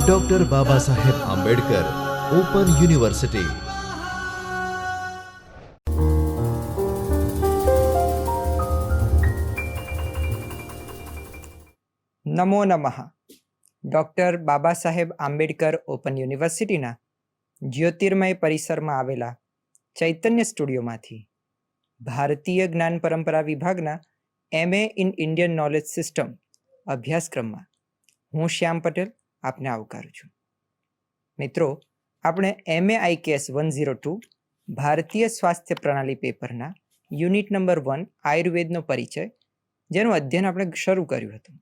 Doctor Baba Saheb Ambedkar open university. નમો નમઃ। Doctor Baba Saheb Ambedkar open યુનિવર્સિટીના જ્યોતિર્મય પરિસરમાં આવેલા ચૈતન્ય સ્ટુડિયોમાંથી ભારતીય જ્ઞાન પરંપરા વિભાગના MA in Indian knowledge system અભ્યાસક્રમમાં હું શ્યામ પટેલ આપને આવકારું છું। મિત્રો, આપણે MA IKS 102 ભારતીય સ્વાસ્થ્ય પ્રણાલી પેપરના યુનિટ નંબર 1 આયુર્વેદનો પરિચય, જેનું અધ્યયન આપણે શરૂ કર્યું હતું।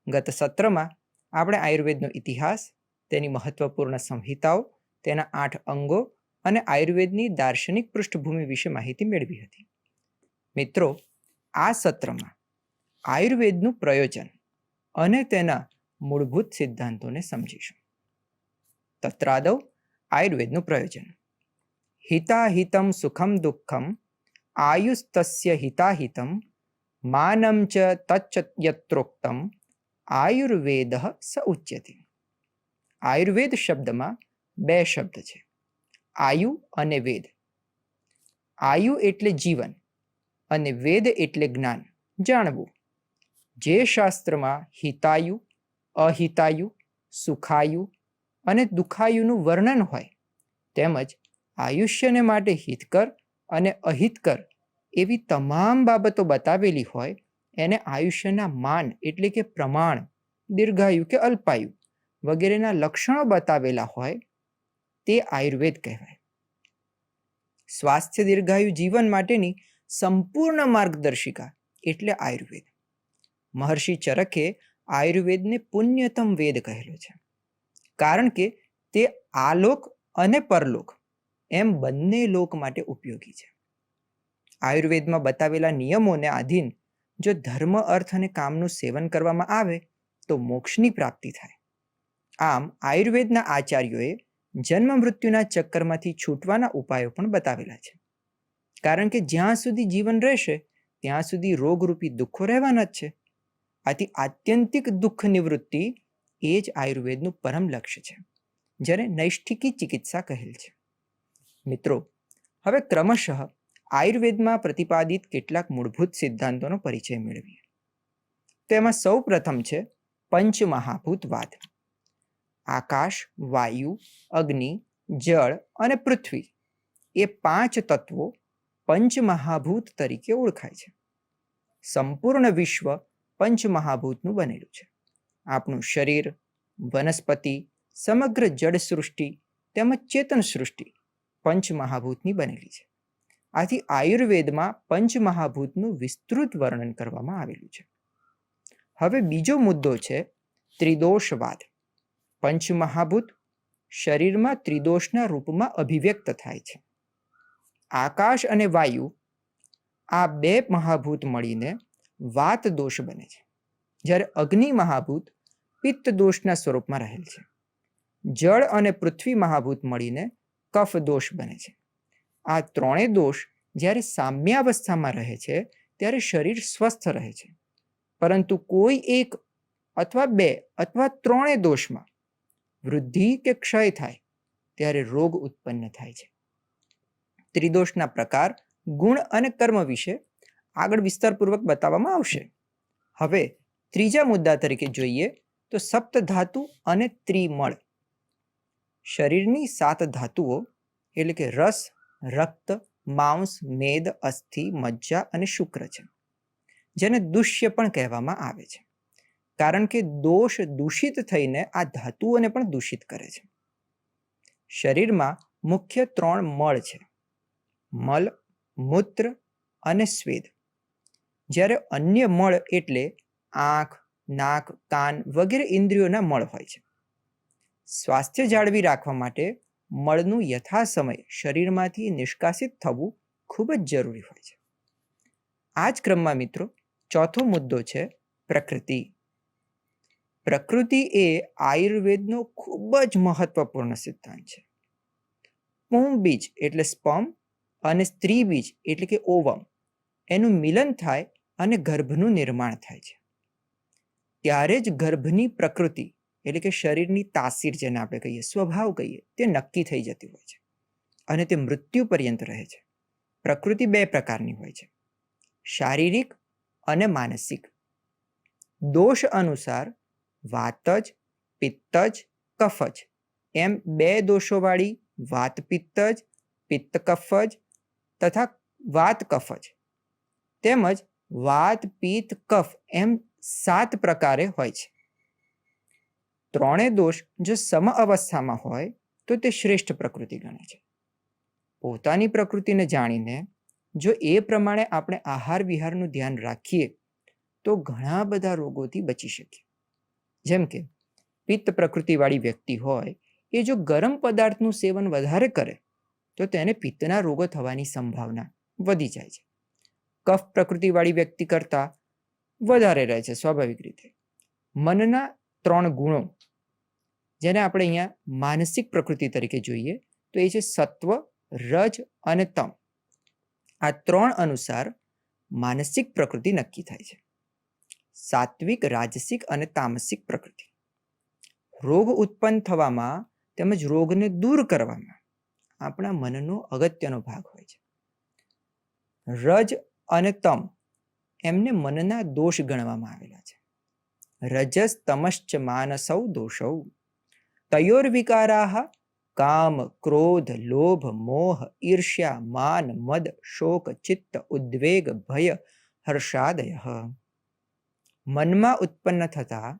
ગત સત્રમાં આપણે આયુર્વેદનો ઇતિહાસ, તેની મહત્વપૂર્ણ સંહિતાઓ, તેના 8 અંગો અને આયુર્વેદની દાર્શનિક પૃષ્ઠભૂમિ વિશે માહિતી મેળવી હતી। મિત્રો, આ સત્રમાં આયુર્વેદનું પ્રયોજન અને તેના મૂળભૂત સિદ્ધાંતોને સમજીશું। તત્રાદૌ આયુર્વેદનું પ્રયોજન। હિતાહિતમ સુખમ દુઃખમ આયુસ્તસ્ય હિતાહિતમ માનમ ચ તચ્ચ યત્રોક્તમ આયુર્વેદ સ ઉચ્યતે। આયુર્વેદ શબ્દમાં 2 શબ્દ છે, આયુ અને વેદ। આયુ એટલે જીવન અને વેદ એટલે જ્ઞાન, જાણવું। જે શાસ્ત્રમાં હિતાયુ, અહિતાયુ, સુખાયુ અને દુખાયુનું વર્ણન હોય, તેમજ આયુષ્યને માટે હિતકર અને અહિતકર એવી તમામ બાબતો બતાવેલી હોય, એને આયુષ્યના માન એટલે કે પ્રમાણ, દીર્ઘાયુ કે અલ્પાયુ વગેરેના લક્ષણો બતાવેલા હોય, તે આયુર્વેદ કહેવાય। સ્વાસ્થ્ય દીર્ઘાયુ જીવન માટેની સંપૂર્ણ માર્ગદર્શિકા એટલે આયુર્વેદ। મહર્ષિ ચરકે આયુર્વેદને પુણ્યતમ વેદ કહેલો છે, કારણ કે તે આલોક અને પરલોક એમ બંને લોક માટે ઉપયોગી છે। આયુર્વેદમાં બતાવેલા નિયમોને આધીન જો ધર્મ, અર્થ અને કામનું સેવન કરવામાં આવે તો મોક્ષની પ્રાપ્તિ થાય। આમ આયુર્વેદના આચાર્યોએ જન્મ મૃત્યુના ચક્કરમાંથી છૂટવાના ઉપાયો પણ બતાવેલા છે, કારણ કે જ્યાં સુધી જીવન રહેશે ત્યાં સુધી રોગરૂપી દુઃખો રહેવાના જ છે। આથી આત્યંતિક દુઃખ નિવૃત્તિ એ જ આયુર્વેદનું પરમ લક્ષ્ય છે, જેને નૈષ્ઠિકી ચિકિત્સા કહેલ છે। મિત્રો, હવે ક્રમશઃ આયુર્વેદમાં પ્રતિપાદિત કેટલાક મૂળભૂત સિદ્ધાંતોનો પરિચય મેળવીએ। તેમાં સૌ પ્રથમ છે પંચમહાભૂતવાદ। આકાશ, વાયુ, અગ્નિ, જળ અને પૃથ્વી એ 5 તત્વો પંચમહાભૂત તરીકે ઓળખાય છે। સંપૂર્ણ વિશ્વ પંચમહાભૂતનું બનેલું છે। આપણું શરીર, વનસ્પતિ, સમગ્ર જળ સૃષ્ટિ તેમજ ચેતન સૃષ્ટિ પંચમહાભૂતની બનેલી છે। આથી આયુર્વેદમાં પંચમહાભૂતનું વિસ્તૃત વર્ણન કરવામાં આવેલું છે। હવે બીજો મુદ્દો છે ત્રિદોષવાદ। પંચમહાભૂત શરીરમાં ત્રિદોષના રૂપમાં અભિવ્યક્ત થાય છે। આકાશ અને વાયુ, આ 2 મહાભૂત મળીને વાત દોષ બને છે, જ્યારે અગ્નિ મહાભૂત પિત્ત દોષના સ્વરૂપમાં રહેલ છે। જળ અને પૃથ્વી મહાભૂત મળીને કફ દોષ બને છે। આ 3 દોષ જ્યારે સામ્યાવસ્થામાં રહે છે ત્યારે શરીર સ્વસ્થ રહે છે, પરંતુ કોઈ એક અથવા 2 અથવા 3 દોષમાં વૃદ્ધિ કે ક્ષય થાય ત્યારે રોગ ઉત્પન્ન થાય છે। ત્રિદોષના પ્રકાર, ગુણ અને કર્મ વિશે આગળ વિસ્તારપૂર્વક બતાવવામાં આવશે। હવે ત્રીજા મુદ્દા તરીકે જોઈએ તો સપ્તધાતુ અને ત્રિમળ। શરીરની 7 ધાતુઓ એટલે કે રસ, રક્ત, માંસ, મેદ, અસ્થિ, મજ્જા અને શુક્ર છે, જેને દુષ્ય પણ કહેવામાં આવે છે, કારણ કે દોષ દૂષિત થઈને આ ધાતુઓને પણ દૂષિત કરે છે। શરીરમાં મુખ્ય 3 મળ છે, મલ, મૂત્ર અને સ્વેદ, જ્યારે અન્ય મળ એટલે આંખ, નાક, કાન વગેરે ઇન્દ્રિયોના મળ હોય છે। સ્વાસ્થ્ય જાળવી રાખવા માટે મળનું યથાસમય શરીરમાંથી નિષ્કાસિત થવું ખૂબ જ જરૂરી હોય છે। આ જ ક્રમમાં મિત્રો ચોથો મુદ્દો છે પ્રકૃતિ। પ્રકૃતિ એ આયુર્વેદનો ખૂબ જ મહત્વપૂર્ણ સિદ્ધાંત છે। પુંબીજ એટલે સ્પર્મ અને સ્ત્રી બીજ એટલે કે ઓવમ એનું મિલન થાય અને ગર્ભનું નિર્માણ થાય છે। ત્યારે જ ગર્ભની પ્રકૃતિ એટલે કે શરીરની તાસીર જેને આપણે કહીએ, સ્વભાવ કહીએ, તે નક્કી થઈ જતી હોય છે અને તે મૃત્યુ પર્યંત રહે છે. પ્રકૃતિ બે પ્રકારની હોય છે, શારીરિક અને માનસિક. દોષ અનુસાર વાતજ, પિત્તજ, કફજ એમ બે દોષોવાળી વાત પિત્તજ, પિત્ત કફજ તથા વાત કફજ તેમજ વાત પિત્ત કફ એમ 7 પ્રકારે હોય છે. ત્રણેય દોષ જો સમ અવસ્થામાં હોય તો તે શ્રેષ્ઠ પ્રકૃતિ ગણે છે. પોતાની પ્રકૃતિને જાણીને જો એ પ્રમાણે આપણે આહાર વિહારનું ધ્યાન રાખીએ તો ઘણા બધા રોગોથી બચી શકીએ. જેમ કે પિત્ત પ્રકૃતિવાળી વ્યક્તિ હોય એ જો ગરમ પદાર્થનું સેવન વધારે કરે તો તેને પિત્તના રોગો થવાની સંભાવના વધી જાય છે. કફ પ્રકૃતિવાળી વ્યક્તિ કરતાં વધારે રહે છે સ્વાભાવિક રીતે. મનના 3 ગુણો જેને આપણે અહીંયા માનસિક પ્રકૃતિ તરીકે જોઈએ તો એ છે સત્વ, રજ અને તમ. આ 3 અનુસાર માનસિક પ્રકૃતિ નક્કી થાય છે. સાત્વિક, રાજસિક અને તામસિક પ્રકૃતિ. રોગ ઉત્પન્ન થવામાં તેમજ રોગને દૂર કરવામાં આપણા મનનો અગત્યનો ભાગ હોય છે. રજ અને તમ એમને મનના દોષ ગણવામાં આવેલા છે. રજસ તમશ્ચ માનસૌ દોષૌ તયોર વિકારાઃ કામ, ક્રોધ, લોભ, મોહ, ઈર્ષ્યા, માન, મદ, શોક, ચિત્ત, ઉદ્વેગ, ભય, હર્ષાદયઃ. મનમાં ઉત્પન્ન થતા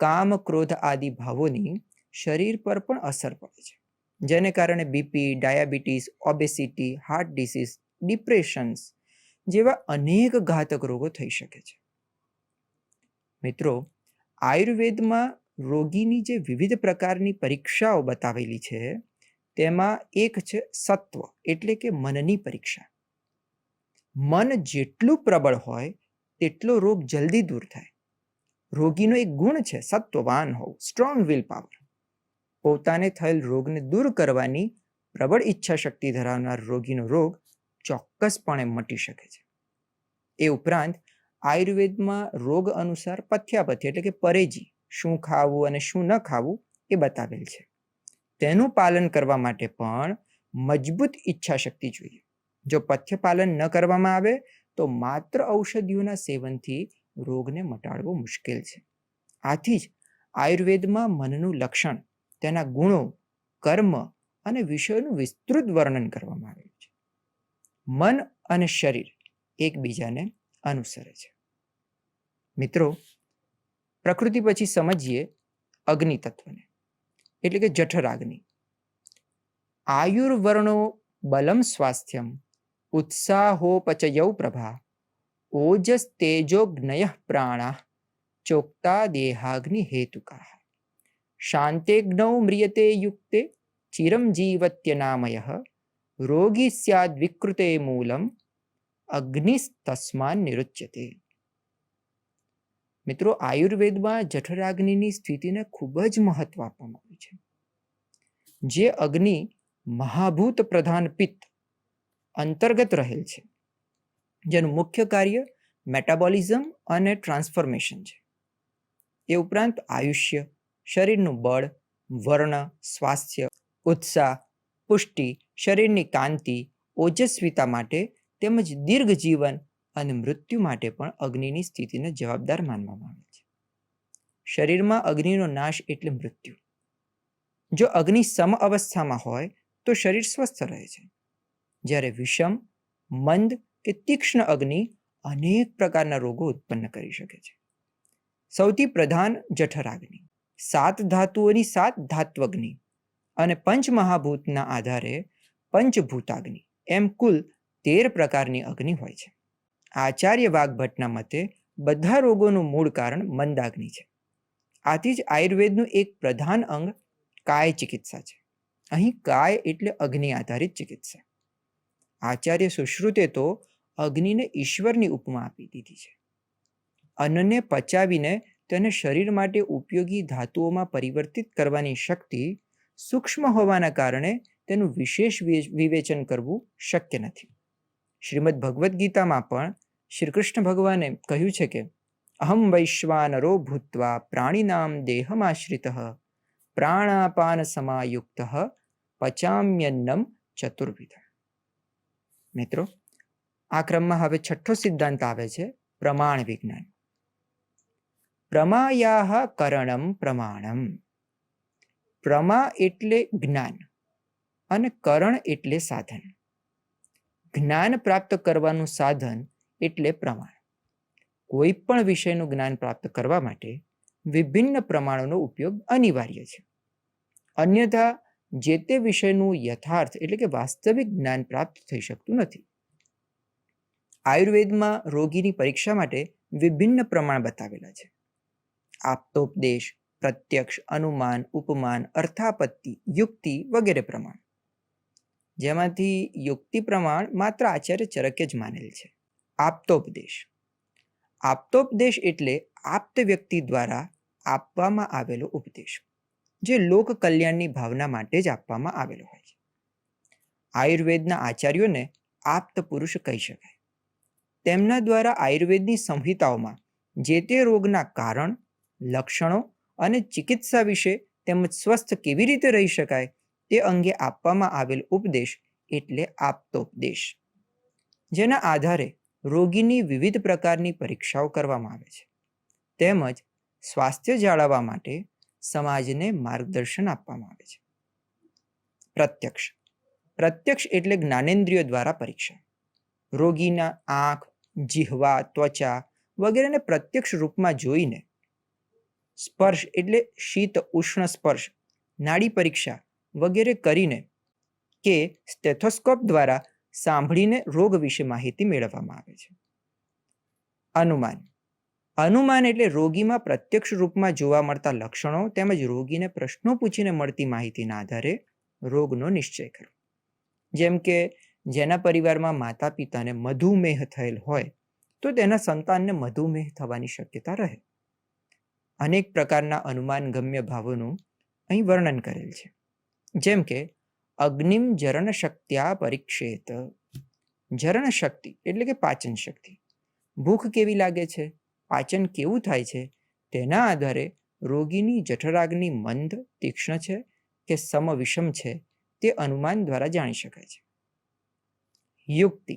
કામ, ક્રોધ આદિ ભાવોની શરીર પર પણ અસર પડે છે, જેને કારણે BP, diabetes, obesity, heart disease, depressions જેવા અનેક ઘાતક રોગો થઈ શકે છે. મિત્રો, આયુર્વેદમાં રોગીની જે વિવિધ પ્રકારની પરીક્ષાઓ બતાવેલી છે તેમાં એક છે સત્વ એટલે કે મનની પરીક્ષા. મન જેટલું પ્રબળ હોય તેટલો રોગ જલ્દી દૂર થાય. રોગીનો એક ગુણ છે સત્વવાન હોવું, સ્ટ્રોંગ વિલ પાવર. પોતાને થયેલ રોગને દૂર કરવાની પ્રબળ ઈચ્છા શક્તિ ધરાવનાર રોગીનો રોગ ચોક્કસપણે મટી શકે છે. એ ઉપરાંત આયુર્વેદમાં રોગ અનુસાર પથ્યાપથ્ય એટલે કે પરેજી, શું ખાવું અને શું ન ખાવું એ બતાવેલ છે. તેનું પાલન કરવા માટે પણ મજબૂત ઈચ્છા શક્તિ જોઈએ. જો પથ્ય પાલન ન કરવામાં આવે તો માત્ર ઔષધિઓના સેવનથી રોગને મટાડવો મુશ્કેલ છે. આથી જ આયુર્વેદમાં મનનું લક્ષણ, તેના ગુણો, કર્મ અને વિષયોનું વિસ્તૃત વર્ણન કરવામાં આવ્યું છે. મન અને શરીર એકબીજાને અનુસરે છે. મિત્રો, પ્રકૃતિ પછી સમજીએ અગ્નિ તત્વને એટલે કે જઠરાગ્નિ. આયુર્વર્ણો બલમ સ્વાસ્થ્યમ ઉત્સાહોપચયૌ પ્રભા ઓજસ તેજોગ્નયઃ પ્રાણાઃ ચોક્તા દેહાગ્નિ હેતુકાઃ શાંતેગ્નૌ મ્રિયતે યુક્તે ચિરમ જીવત્યનામયઃ રોગી સ્યાદ વિકૃતે મૂલમ અગ્નિસ્તસ્માન નિરુચ્યતે. મિત્રો, આયુર્વેદમાં જઠરાગ્નિની સ્થિતિને ખૂબ જ મહત્વ આપવામાં આવ્યું છે. જે અગ્નિ મહાભૂત પ્રધાન પિત્ત અંતર્ગત રહેલ છે, જેનું મુખ્ય કાર્ય મેટાબોલિઝમ અને ટ્રાન્સફોર્મેશન છે. એ ઉપરાંત આયુષ્ય, શરીરનું બળ, વર્ણ, સ્વાસ્થ્ય, ઉત્સાહ, પુષ્ટિ, શરીરની કાંતિ, ઓજસ્વીતા માટે તેમજ દીર્ઘ જીવન અને મૃત્યુ માટે પણ અગ્નિની સ્થિતિને જવાબદાર માનવામાં આવે છે. શરીરમાં અગ્નિનો નાશ એટલે મૃત્યુ. જો અગ્નિ સમ અવસ્થામાં હોય તો શરીર સ્વસ્થ રહે છે, જ્યારે વિષમ, મંદ કે તીક્ષ્ણ અગ્નિ અનેક પ્રકારના રોગો ઉત્પન્ન કરી શકે છે. સૌથી પ્રધાન જઠરાગ્નિ. 7 ધાતુઓની 7 ધાત્વગ્નિ અને પંચમહાભૂતના આધારે પંચભૂતાગ્નિ એમ કુલ 13 પ્રકારની અગ્નિ હોય છે. આચાર્ય વાગ્ભટ્ટના મતે બધા રોગોનું મૂળ કારણ મંદાગ્નિ છે. આથી જ આયુર્વેદનું એક પ્રધાન અંગ કાય ચિકિત્સા છે. અહીં કાય એટલે અગ્નિ આધારિત ચિકિત્સા. આચાર્ય સુશ્રુતે તો અગ્નિને ઈશ્વરની ઉપમા આપી દીધી છે. અન્નને પચાવીને તેને શરીર માટે ઉપયોગી ધાતુઓમાં પરિવર્તિત કરવાની શક્તિ સૂક્ષ્મ હોવાના કારણે તેનું વિશેષ વિવેચન કરવું શક્ય નથી. શ્રીમદ ભગવદ્ ગીતામાં પણ શ્રી કૃષ્ણ ભગવાને કહ્યું છે કે અહમ વૈશ્વાનરો ભૂત્વા પ્રાણીનામ દેહમાશ્રિતઃ પ્રાણાપાન સમાયુક્તઃ પચામ્યન્નમ ચતુર્વિધ. મિત્રો, આ ક્રમમાં હવે છઠ્ઠો સિદ્ધાંત આવે છે પ્રમાણ વિજ્ઞાન. પ્રમાયાહ કરણમ પ્રમાણમ. પ્રમા એટલે જ્ઞાન અને કરણ એટલે સાધન. જ્ઞાન પ્રાપ્ત કરવાનું સાધન એટલે પ્રમાણ. કોઈ પણ વિષયનું જ્ઞાન પ્રાપ્ત કરવા માટે વિભિન્ન પ્રમાણોનો ઉપયોગ અનિવાર્ય છે. અન્યથા જે તે વિષયનું યથાર્થ એટલે કે વાસ્તવિક જ્ઞાન પ્રાપ્ત થઈ શકતું નથી. આયુર્વેદમાં રોગીની પરીક્ષા માટે વિભિન્ન પ્રમાણ બતાવેલા છે. આપ્તોપદેશ, પ્રત્યક્ષ, અનુમાન, ઉપમાન, અર્થાપત્તિ, યુક્તિ વગેરે પ્રમાણ. જેમાંથી યુક્તિ પ્રમાણ માત્ર આચાર્ય ચરકે જ માનેલ છે. આપ્તોપદેશ. આપ્તોપદેશ એટલે આપ્ત વ્યક્તિ દ્વારા આપવામાં આવેલો ઉપદેશ, જે લોક કલ્યાણની ભાવના માટે જ આપવામાં આવેલો હોય છે. આયુર્વેદના આચાર્યોને આપ્ત પુરુષ કહી શકાય. તેમના દ્વારા આયુર્વેદની સંહિતાઓમાં જે તે રોગના કારણ, લક્ષણો અને ચિકિત્સા વિશે તેમજ સ્વસ્થ કેવી રીતે રહી શકાય તે અંગે આપવામાં આવેલ ઉપદેશ એટલે આપ્તોપદેશ, જેના આધારે રોગીની વિવિધ પ્રકારની પરીક્ષાઓ કરવામાં આવે છે. તેમજ સ્વાસ્થ્ય જાળવવા માટે સમાજને માર્ગદર્શન આપવામાં આવે છે. પ્રત્યક્ષ. પ્રત્યક્ષ એટલે જ્ઞાનેન્દ્રિયો દ્વારા પરીક્ષા. રોગીના આંખ, જીહવા, ત્વચા વગેરેને પ્રત્યક્ષ રૂપમાં જોઈને, સ્પર્શ એટલે શીત ઉષ્ણ સ્પર્શ, નાડી પરીક્ષા વગેરે કરીને કે સ્ટેથોસ્કોપ દ્વારા સાંભળીને રોગ વિશે માહિતી મેળવવામાં આવે છે. અનુમાન. અનુમાન એટલે રોગીમાં પ્રત્યક્ષ રૂપમાં જોવા મળતા લક્ષણો તેમજ રોગીને પ્રશ્નો પૂછીને મળતી માહિતીના આધારે રોગનો નિશ્ચય કરવો. જેમ કે જેના પરિવારમાં માતા પિતાને મધુમેહ થયેલ હોય તો તેના સંતાનને મધુમેહ થવાની શક્યતા રહે. અનેક પ્રકારના અનુમાનગમ્ય ભાવોનું અહીં વર્ણન કરેલ છે. જેમ કે અગ્નિમ જરણ શક્ત્યા પરીક્ષેત. જરણ શક્તિ એટલે કે પાચન શક્તિ. ભૂખ કેવી લાગે છે, પાચન કેવું થાય છે, તેના આધારે રોગીની જઠરાગ્નિ મંદ તીક્ષ્ણ છે કે સમ વિષમ છે તે અનુમાન દ્વારા જાણી શકાય છે. યુક્તિ.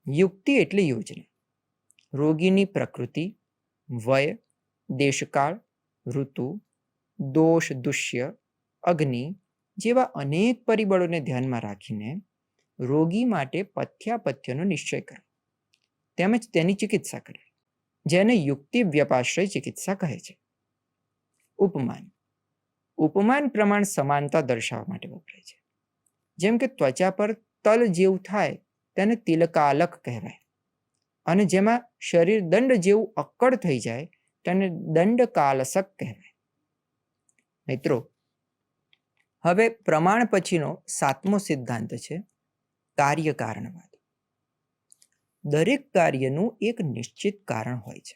યુક્તિ એટલે યોજના. રોગીની પ્રકૃતિ, વય, દેશકાળ, ઋતુ, દોષ, દુષ્ય, અગ્નિ જેવા અનેક પરિબળોને ધ્યાનમાં રાખીને રોગી માટે પથ્યાપથ્યનો નિશ્ચય કરવો તેમજ તેની ચિકિત્સા કરવી, જેને યુક્તિ વ્યપાશ્રય ચિકિત્સા કહે છે. ઉપમાન. ઉપમાન પ્રમાણ સમાનતા દર્શાવવા માટે વપરાય છે. જેમ કે ત્વચા પર તલ જેવું થાય તેને તિલકાલક કહેવાય, અને જેમાં શરીર દંડ જેવું અક્કડ થઈ જાય તેને દંડકાલસક કહેવાય. મિત્રો, હવે પ્રમાણ પછીનો સાતમો સિદ્ધાંત છે કાર્યકારણવાદ. દરેક કાર્યનું એક નિશ્ચિત કારણ હોય છે.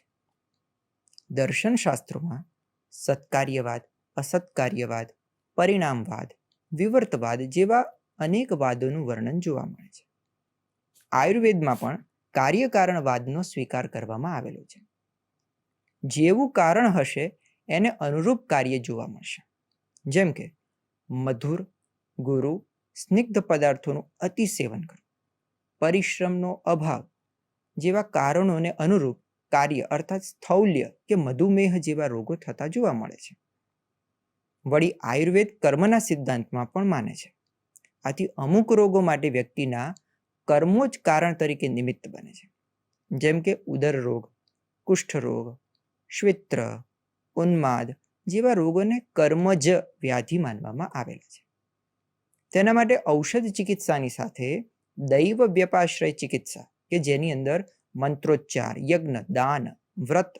દર્શનશાસ્ત્રોમાં સત્કાર્યવાદ, અસત્કાર્યવાદ, પરિણામવાદ, વિવર્તવાદ જેવા અનેક વાદોનું વર્ણન જોવા મળે છે. આયુર્વેદમાં પણ કાર્યકારણવાદનો સ્વીકાર કરવામાં આવેલો છે. જેવું કારણ હશે એને અનુરૂપ કાર્ય જોવા મળશે. જેમ કે મધુર, ગુરુ, સ્નિગ્ધ પદાર્થોનું અતિ સેવન કરવું, પરિશ્રમનો અભાવ જેવા કારણોને અનુરૂપ કાર્ય અર્થાત સ્થૌલ્ય કે મધુમેહ જેવા રોગો થતા જોવા મળે છે. વળી આયુર્વેદ કર્મના સિદ્ધાંતમાં પણ માને છે. આથી અમુક રોગો માટે વ્યક્તિના કર્મો જ કારણ તરીકે નિમિત્ત બને છે. જેમ કે ઉદર રોગ, કુષ્ઠરોગ, શ્વિત્ર, ઉન્માદ જેવા રોગોને કર્મજ વ્યાધિ માનવામાં આવેલા છે. તેના માટે ઔષધ ચિકિત્સાની સાથે દૈવ વ્યપાશ્રય ચિકિત્સા કે જેની અંદર મંત્રોચ્ચાર, યજ્ઞ, દાન, વ્રત,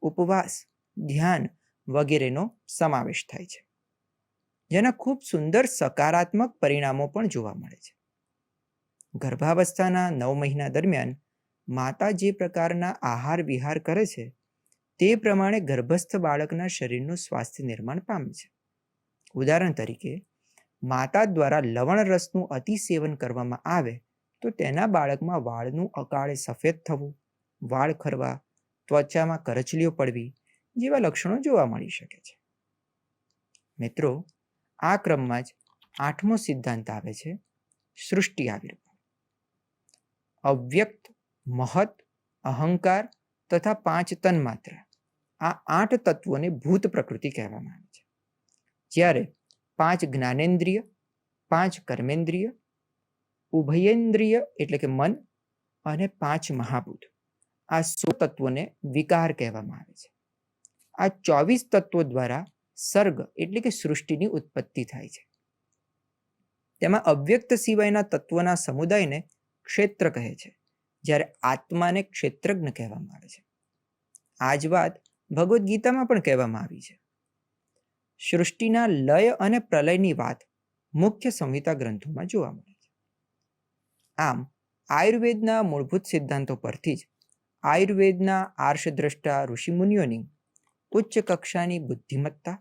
ઉપવાસ, ધ્યાન વગેરેનો સમાવેશ થાય છે, જેના ખૂબ સુંદર સકારાત્મક પરિણામો પણ જોવા મળે છે. ગર્ભાવસ્થાના 9 મહિના દરમિયાન માતા જે પ્રકારના આહાર વિહાર કરે છે તે પ્રમાણે ગર્ભસ્થ બાળકના શરીરનું સ્વાસ્થ્ય નિર્માણ પામે છે. ઉદાહરણ તરીકે માતા દ્વારા લવણ રસનું અતિ સેવન કરવામાં આવે તો તેના બાળકમાં વાળનું અકાળે સફેદ થવું, વાળ ખરવા, ત્વચામાં કરચલીઓ પડવી જેવા લક્ષણો જોવા મળી શકે છે. મિત્રો, આ ક્રમમાં જ 8મો સિદ્ધાંત આવે છે સૃષ્ટિ આવિર્ભાવ. અવ્યક્ત, મહત, અહંકાર તથા 5 તન્માત્રા, આ 8 તત્વોને ભૂત પ્રકૃતિ કહેવામાં આવે છે. જ્યારે 5 જ્ઞાનેન્દ્રિય, 5 કર્મેન્દ્રિય, ઉભયેન્દ્રિય એટલે કે મન અને 5 મહાભૂત, આ 16 તત્વોને વિકાર કહેવામાં આવે છે. આ 24 તત્વો દ્વારા સર્ગ એટલે કે સૃષ્ટિની ઉત્પત્તિ થાય છે. તેમાં અવ્યક્ત સિવાયના તત્વોના સમુદાયને ક્ષેત્ર કહે છે, જ્યારે આત્માને ક્ષેત્રજ્ઞ કહેવામાં આવે છે. આ જ વાત ભગવદ્ ગીતામાં પણ કહેવામાં આવી છે. સૃષ્ટિના લય અને પ્રલયની વાત મુખ્ય સંહિતા ગ્રંથોમાં જોવા મળે છે. આમ આયુર્વેદના મૂળભૂત સિદ્ધાંતો પરથી જ આયુર્વેદના આર્ષદ્રષ્ટા ઋષિમુનિઓની ઉચ્ચ કક્ષાની બુદ્ધિમત્તા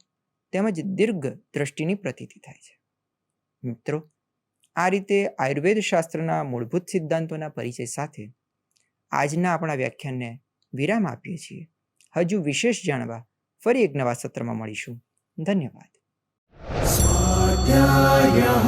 તેમજ દીર્ઘ દ્રષ્ટિની પ્રતીતિ થાય છે. મિત્રો, આ રીતે આયુર્વેદ શાસ્ત્રના મૂળભૂત સિદ્ધાંતોના પરિચય સાથે આજના આપણા વ્યાખ્યાનને વિરામ આપીએ છીએ. હજુ વિશેષ જાણવા ફરી એક નવા સત્રમાં મળીશું. ધન્યવાદ. સ્વાધ્યાયઃ